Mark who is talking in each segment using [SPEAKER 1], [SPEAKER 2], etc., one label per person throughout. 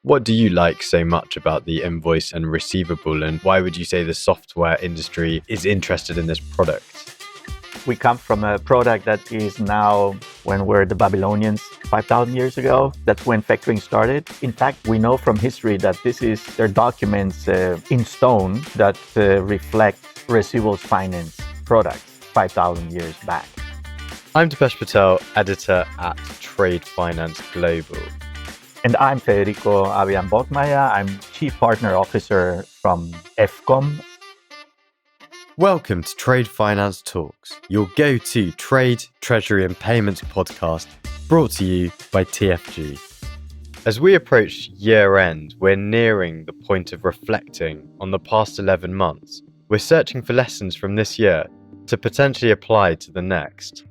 [SPEAKER 1] What do you like so much about the invoice and receivable, and why would you say the software industry is interested in this product?
[SPEAKER 2] We come from a product that is now, when we're the Babylonians 5,000 years ago, that's when factoring started. In fact, we know from history that there are documents in stone that reflect receivables finance products 5,000 years back.
[SPEAKER 1] I'm Dipesh Patel, editor at Trade Finance Global.
[SPEAKER 2] And I'm Federico Avellán Borgmeyer. I'm Chief Partner Officer from FCom.
[SPEAKER 1] Welcome to Trade Finance Talks, your go-to trade, treasury and payments podcast, brought to you by TFG. As we approach year-end, we're nearing the point of reflecting on the past 11 months. We're searching for lessons from this year to potentially apply to the next.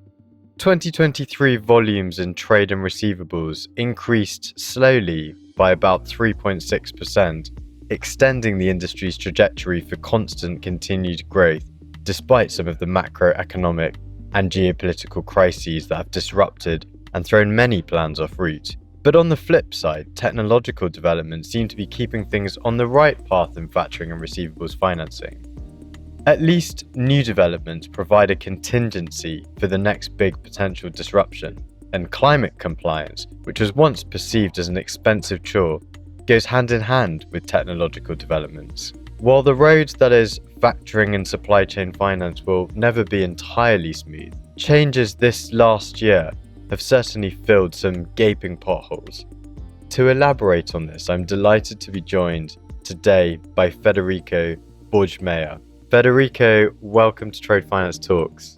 [SPEAKER 1] 2023 volumes in trade and receivables increased slowly by about 3.6%, extending the industry's trajectory for constant continued growth, despite some of the macroeconomic and geopolitical crises that have disrupted and thrown many plans off route. But on the flip side, technological developments seem to be keeping things on the right path in factoring and receivables financing. At least new developments provide a contingency for the next big potential disruption, and climate compliance, which was once perceived as an expensive chore, goes hand in hand with technological developments. While the road that is factoring and supply chain finance will never be entirely smooth, changes this last year have certainly filled some gaping potholes. To elaborate on this, I'm delighted to be joined today by Federico Borgmeyer. Federico, welcome to Trade Finance Talks.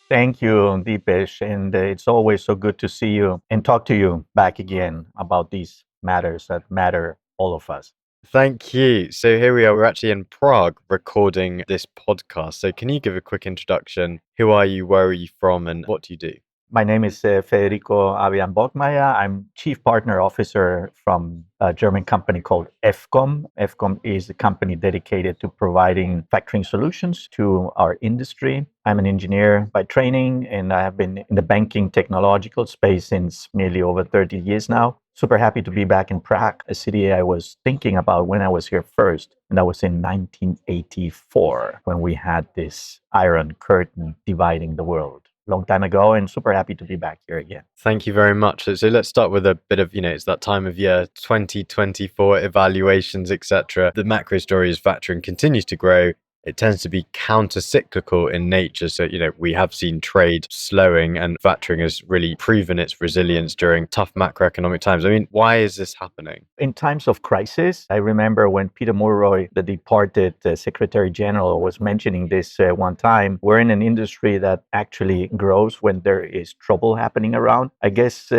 [SPEAKER 2] Thank you, Dipesh, and it's always so good to see you and talk to you back again about these matters that matter all of us.
[SPEAKER 1] Thank you. So here we are, we're actually in Prague recording this podcast. So can you give a quick introduction? Who are you, where are you from, and what do you do?
[SPEAKER 2] My name is Federico Avellán Borgmeyer. I'm Chief Partner Officer from a German company called FCom. FCom is a company dedicated to providing factoring solutions to our industry. I'm an engineer by training, and I have been in the banking technological space since nearly over 30 years now. Super happy to be back in Prague, a city I was thinking about when I was here first. And that was in 1984, when we had this iron curtain dividing the world. Long time ago, and super happy to be back here again.
[SPEAKER 1] Thank you very much. So let's start with a bit of, it's that time of year, 2024 evaluations, etc. The macro story is factoring continues to grow. It tends to be counter-cyclical in nature. So, we have seen trade slowing, and factoring has really proven its resilience during tough macroeconomic times. I mean, why is this happening?
[SPEAKER 2] In times of crisis, I remember when Peter Mulroy, the departed Secretary General, was mentioning this one time, we're in an industry that actually grows when there is trouble happening around. I guess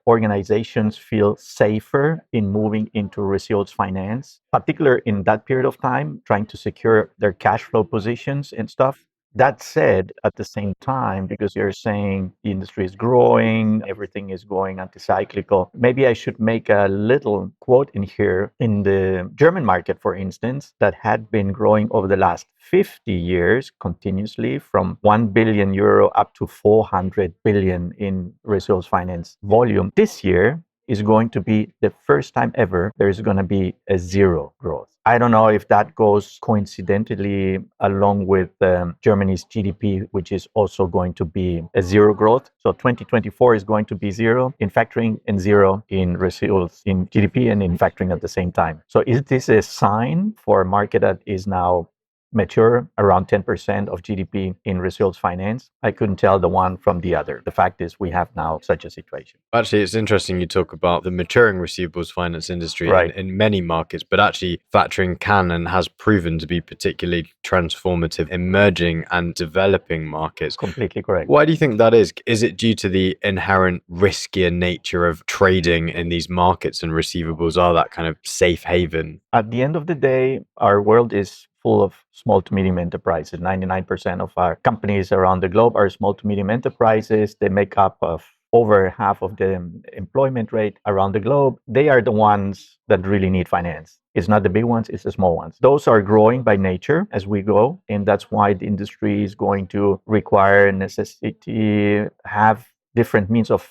[SPEAKER 2] organizations feel safer in moving into receivables finance, particularly in that period of time, trying to secure their cash flow positions and stuff. That said, at the same time, because you're saying the industry is growing, everything is going anti-cyclical, maybe I should make a little quote in here. In the German market, for instance, that had been growing over the last 50 years continuously from 1 billion euro up to 400 billion in receivables finance volume. This year is going to be the first time ever there's going to be a zero growth. I don't know if that goes coincidentally along with Germany's GDP, which is also going to be a zero growth. So 2024 is going to be zero in factoring and zero in receivables in GDP and in factoring at the same time. So is this a sign for a market that is now mature, around 10% of GDP in receivables finance? I couldn't tell the one from the other. The fact is we have now such a situation.
[SPEAKER 1] Actually, it's interesting you talk about the maturing receivables finance industry in many markets, but actually factoring can and has proven to be particularly transformative in emerging and developing markets.
[SPEAKER 2] Completely correct.
[SPEAKER 1] Why do you think that is? Is it due to the inherent riskier nature of trading in these markets, and receivables are that kind of safe haven?
[SPEAKER 2] At the end of the day, our world is full of small to medium enterprises. 99% of our companies around the globe are small to medium enterprises. They make up of over half of the employment rate around the globe. They are the ones that really need finance. It's not the big ones, it's the small ones. Those are growing by nature as we go, and that's why the industry is going to require necessity, have different means of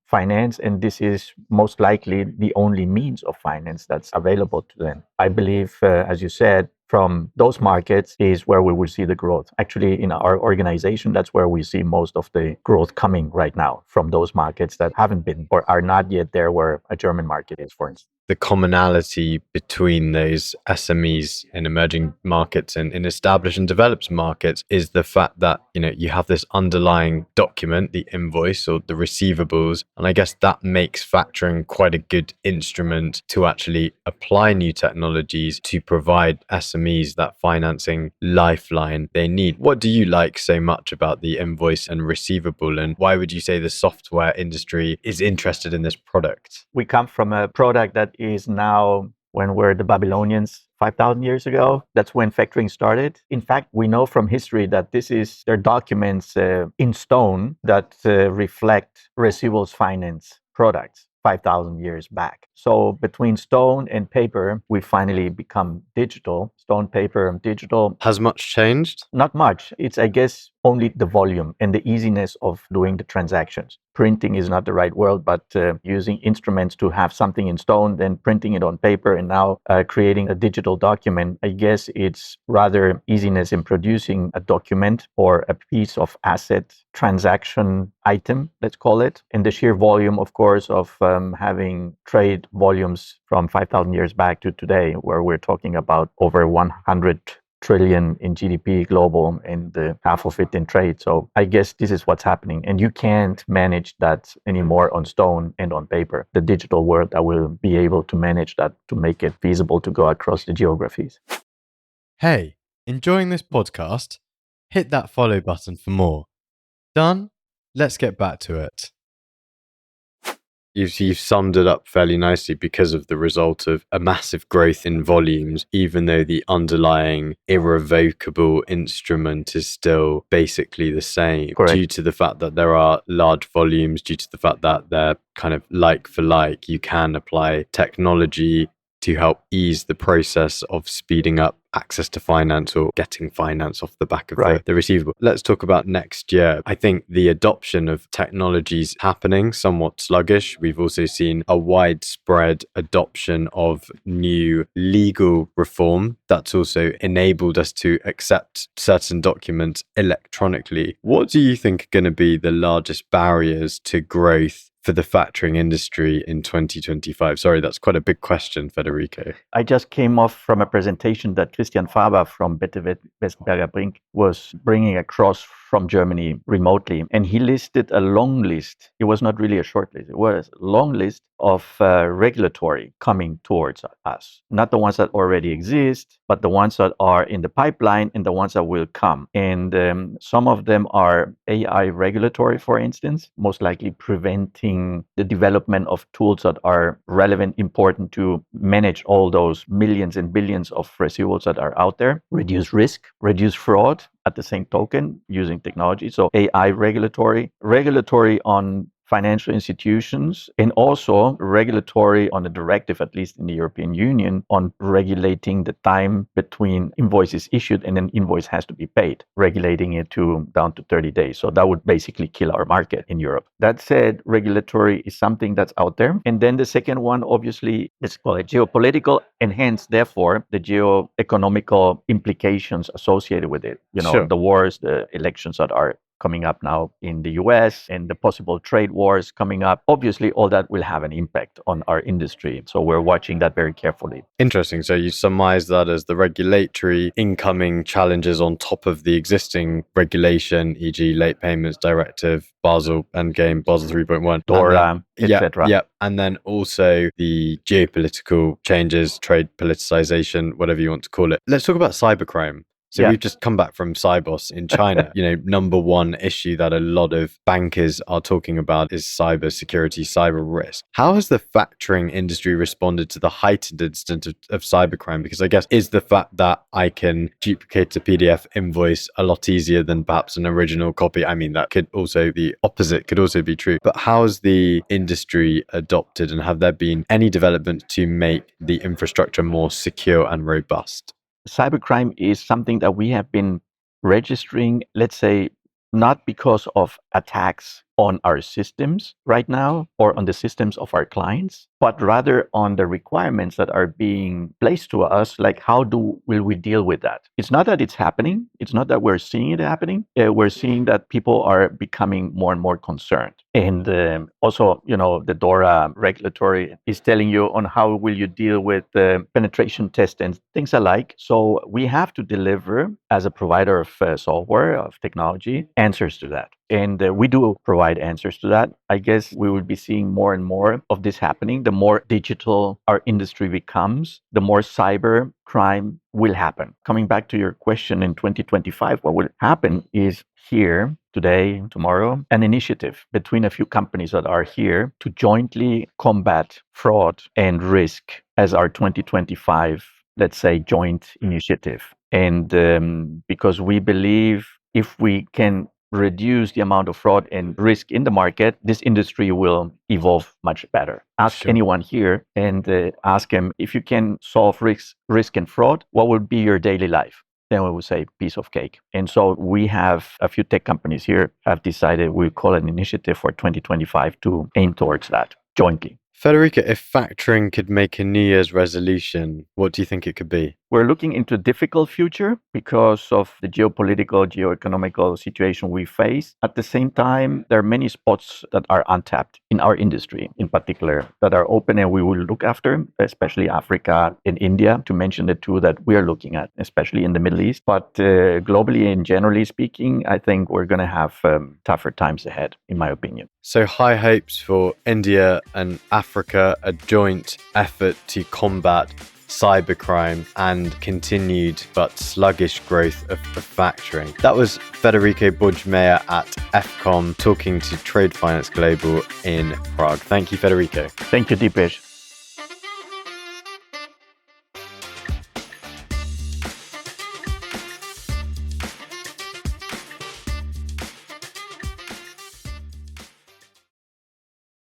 [SPEAKER 2] finance, and this is most likely the only means of finance that's available to them. I believe, as you said, from those markets is where we will see the growth. Actually, in our organization, that's where we see most of the growth coming right now, from those markets that haven't been or are not yet there where a German market is, for instance.
[SPEAKER 1] The commonality between those SMEs in emerging markets and in established and developed markets is the fact that, you have this underlying document, the invoice or the receivables. And I guess that makes factoring quite a good instrument to actually apply new technologies to provide SMEs that financing lifeline they need. What do you like so much about the invoice and receivable, and why would you say the software industry is interested in this product?
[SPEAKER 2] We come from a product that is now, when were the Babylonians 5,000 years ago? That's when factoring started. In fact, we know from history that they're documents in stone that reflect receivables finance products 5,000 years back. So between stone and paper, we finally become digital. Stone, paper, and digital.
[SPEAKER 1] Has much changed?
[SPEAKER 2] Not much. It's, I guess, only the volume and the easiness of doing the transactions. Printing is not the right word, but using instruments to have something in stone, then printing it on paper, and now creating a digital document. I guess it's rather easiness in producing a document or a piece of asset transaction item, let's call it. And the sheer volume, of course, of having trade volumes from 5,000 years back to today, where we're talking about over 100 trillion in GDP global, and half of it in trade. So I guess this is what's happening. And you can't manage that anymore on stone and on paper. The digital world that will be able to manage that, to make it feasible to go across the geographies.
[SPEAKER 1] Hey, enjoying this podcast? Hit that follow button for more. Done? Let's get back to it. You've summed it up fairly nicely because of the result of a massive growth in volumes, even though the underlying irrevocable instrument is still basically the same.
[SPEAKER 2] Correct.
[SPEAKER 1] Due to the fact that there are large volumes, due to the fact that they're kind of like for like, you can apply technology to help ease the process of speeding up access to finance or getting finance off the back of the receivable. Let's talk about next year. I think the adoption of technologies happening somewhat sluggish. We've also seen a widespread adoption of new legal reform that's also enabled us to accept certain documents electronically. What do you think are going to be the largest barriers to growth for the factoring industry in 2025? Sorry, that's quite a big question, Federico.
[SPEAKER 2] I just came off from a presentation that Christian Faber from Bette Westberger Brink was bringing across from Germany remotely. And he listed a long list. It was not really a short list. It was a long list of regulatory coming towards us. Not the ones that already exist, but the ones that are in the pipeline and the ones that will come. And some of them are AI regulatory, for instance, most likely preventing the development of tools that are relevant, important to manage all those millions and billions of receivables that are out there, reduce risk, reduce fraud at the same token using technology. So AI regulatory on financial institutions, and also regulatory on a directive, at least in the European Union, on regulating the time between invoices issued and an invoice has to be paid, regulating it down to 30 days. So that would basically kill our market in Europe. That said, regulatory is something that's out there. And then the second one, obviously, let's call it geopolitical, and hence, therefore, the geo-economical implications associated with it.
[SPEAKER 1] Sure.
[SPEAKER 2] The wars, the elections that are coming up now in the US, and the possible trade wars coming up. Obviously, all that will have an impact on our industry. So we're watching that very carefully.
[SPEAKER 1] Interesting. So you surmise that as the regulatory incoming challenges on top of the existing regulation, e.g. Late Payments Directive, Basel Endgame, Basel 3.1,
[SPEAKER 2] DORA, etc.
[SPEAKER 1] Yeah. And then also the geopolitical changes, trade politicization, whatever you want to call it. Let's talk about cybercrime. So we've just come back from Cybos in China. Number one issue that a lot of bankers are talking about is cyber security, cyber risk. How has the factoring industry responded to the heightened incidence of cybercrime? Because I guess is the fact that I can duplicate a PDF invoice a lot easier than perhaps an original copy. I mean, that could also be opposite, could also be true. But how has the industry adopted, and have there been any developments to make the infrastructure more secure and robust?
[SPEAKER 2] Cybercrime is something that we have been registering, let's say, not because of attacks on our systems right now or on the systems of our clients, but rather on the requirements that are being placed to us, like will we deal with that? It's not that it's happening. It's not that we're seeing it happening. We're seeing that people are becoming more and more concerned. And also, the DORA regulatory is telling you on how will you deal with penetration tests and things alike. So we have to deliver as a provider of software, of technology, answers to that. And we do provide answers to that. I guess we will be seeing more and more of this happening. The more digital our industry becomes, the more cyber crime will happen. Coming back to your question, in 2025, what will happen is here, today, tomorrow, an initiative between a few companies that are here to jointly combat fraud and risk as our 2025, let's say, joint initiative. And because we believe if we can reduce the amount of fraud and risk in the market, this industry will evolve much better. Ask anyone here and ask them, if you can solve risk and fraud, what would be your daily life? Then we would say piece of cake. And so we have a few tech companies here have decided we'll call an initiative for 2025 to aim towards that jointly.
[SPEAKER 1] Federico, if factoring could make a New Year's resolution, what do you think it could be?
[SPEAKER 2] We're looking into a difficult future because of the geopolitical, geoeconomical situation we face. At the same time, there are many spots that are untapped in our industry, in particular, that are open and we will look after, especially Africa and India, to mention the two that we are looking at, especially in the Middle East. But globally and generally speaking, I think we're going to have tougher times ahead, in my opinion.
[SPEAKER 1] So high hopes for India and Africa, a joint effort to combat cybercrime and continued but sluggish growth of factoring. That was Federico Borgmeyer at FCom talking to Trade Finance Global in Prague. Thank you, Federico.
[SPEAKER 2] Thank you, Deepesh.